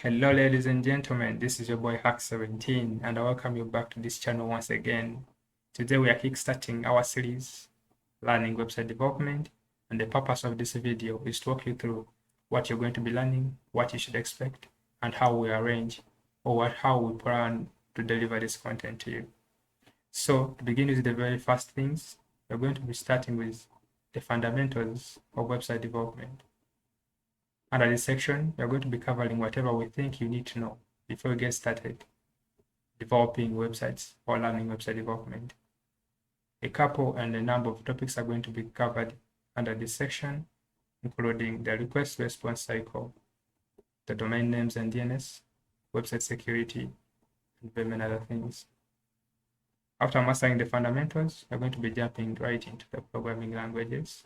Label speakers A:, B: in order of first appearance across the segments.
A: Hello ladies and gentlemen, this is your boy Hack17 and I welcome you back to this channel once again. Today we are kickstarting our series, Learning Website Development, and the purpose of this video is to walk you through what you're going to be learning, what you should expect, and how we arrange or how we plan to deliver this content to you. So to begin with the very first things, we're going to be starting with the fundamentals of website development. Under this section, we are going to be covering whatever we think you need to know before we get started developing websites or learning website development. A couple and a number of topics are going to be covered under this section, including the request-response cycle, the domain names and DNS, website security, and very many other things. After mastering the fundamentals, we're going to be jumping right into the programming languages.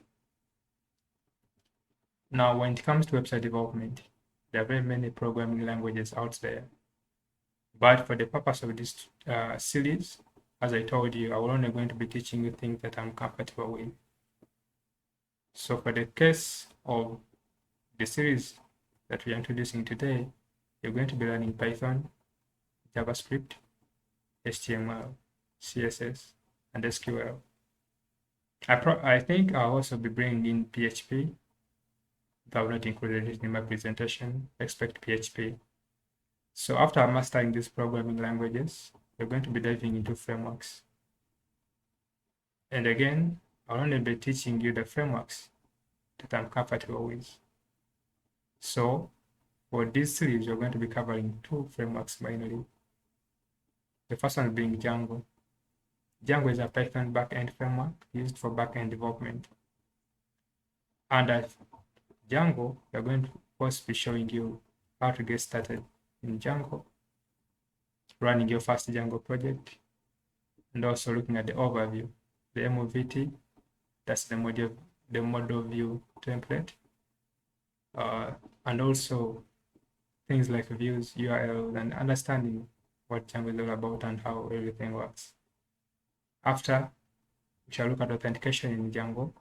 A: Now, when it comes to website development, there are very many programming languages out there. But for the purpose of this series, as I told you, I will only going to be teaching you things that I'm comfortable with. So for the case of the series that we are introducing today, you're going to be learning Python, JavaScript, HTML, CSS, and SQL. I think I'll also be bringing in PHP. If I have not included it in my presentation, expect PHP. So after mastering these programming languages, we're going to be diving into frameworks. And again, I'll only be teaching you the frameworks that I'm comfortable with. So for this series, we're going to be covering two frameworks mainly. The first one being Django. Django is a Python backend framework used for backend development. And Django, we're going to first be showing you how to get started in Django, running your first Django project, and also looking at the overview, the MOVT, that's the model view template, and also things like views, URL, and understanding what Django is all about and how everything works. After, we shall look at authentication in Django,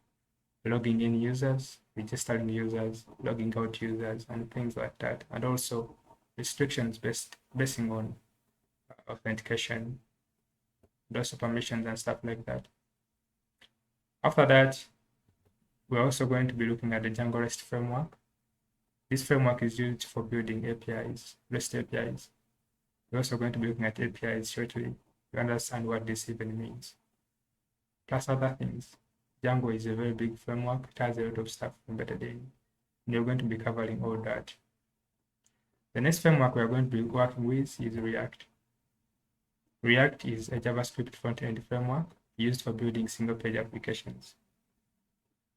A: logging in users, registering users, logging out users, and things like that, and also restrictions basing on authentication, and also permissions and stuff like that. After that, we're also going to be looking at the Django REST framework. This framework is used for building APIs, REST APIs. We're also going to be looking at APIs shortly to understand what this even means, plus other things. Django is a very big framework. It has a lot of stuff embedded in. And we're going to be covering all that. The next framework we're going to be working with is React. React is a JavaScript front-end framework used for building single-page applications.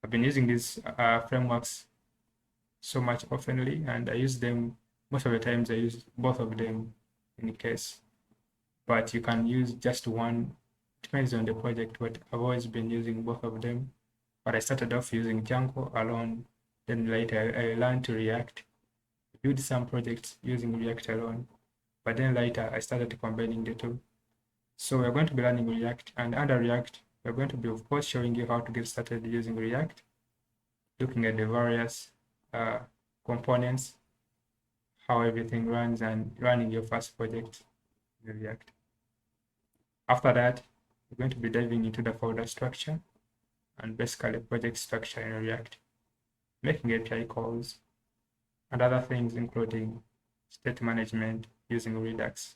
A: I've been using these frameworks so much oftenly, and I use them most of the times. I use both of them in case, but you can use just one. Depends on the project, but I've always been using both of them. But I started off using Django alone, then later I learned to React, build some projects using React alone, but then later I started combining the two. So we're going to be learning React, and under React, we're going to be, of course, showing you how to get started using React, looking at the various components, how everything runs, and running your first project in React. After that, we're going to be diving into the folder structure and basically project structure in React, making API calls, and other things including state management using Redux.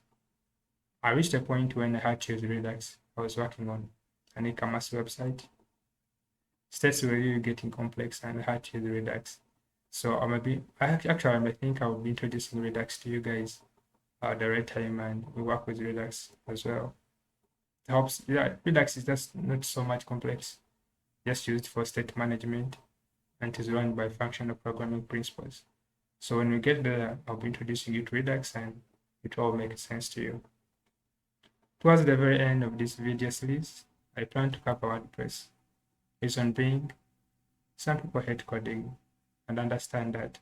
A: I reached a point when I had to use Redux. I was working on an e-commerce website. States were really getting complex and I had to use Redux. So I think I will be introducing Redux to you guys at the right time, and we work with Redux as well. Helps. Yeah, Redux is just not so much complex, just used for state management, and it is run by functional programming principles. So when we get there, I'll be introducing you to Redux and it will all make sense to you. Towards the very end of this video series, I plan to cover WordPress. Reason being, some people hate coding and understand that.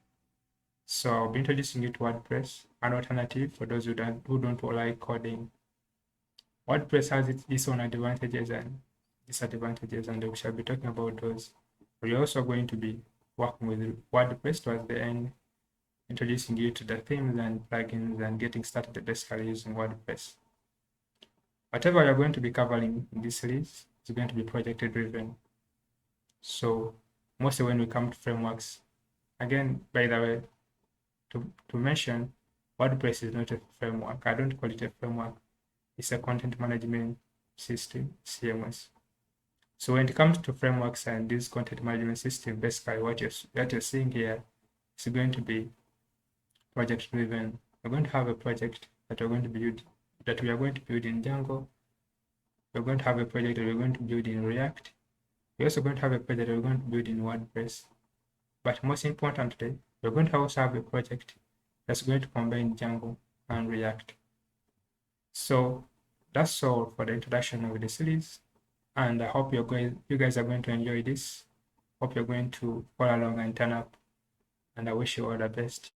A: So I'll be introducing you to WordPress, an alternative for those who don't like coding. WordPress has its own advantages and disadvantages, and we shall be talking about those. We're also going to be working with WordPress towards the end, introducing you to the themes and plugins and getting started basically using WordPress. Whatever you're going to be covering in this series is going to be project driven. So mostly when we come to frameworks, again, by the way, to mention, WordPress is not a framework. I don't call it a framework. It's a content management system, CMS. So when it comes to frameworks and this content management system, basically what you're seeing here is going to be project driven. We're going to have a project that we're going to build, that we are going to build in Django. We're going to have a project that we're going to build in React. We're also going to have a project that we're going to build in WordPress. But most importantly, we're going to also have a project that's going to combine Django and React. So that's all for the introduction of the series. And I hope you guys are going to enjoy this. Hope you're going to follow along and turn up. And I wish you all the best.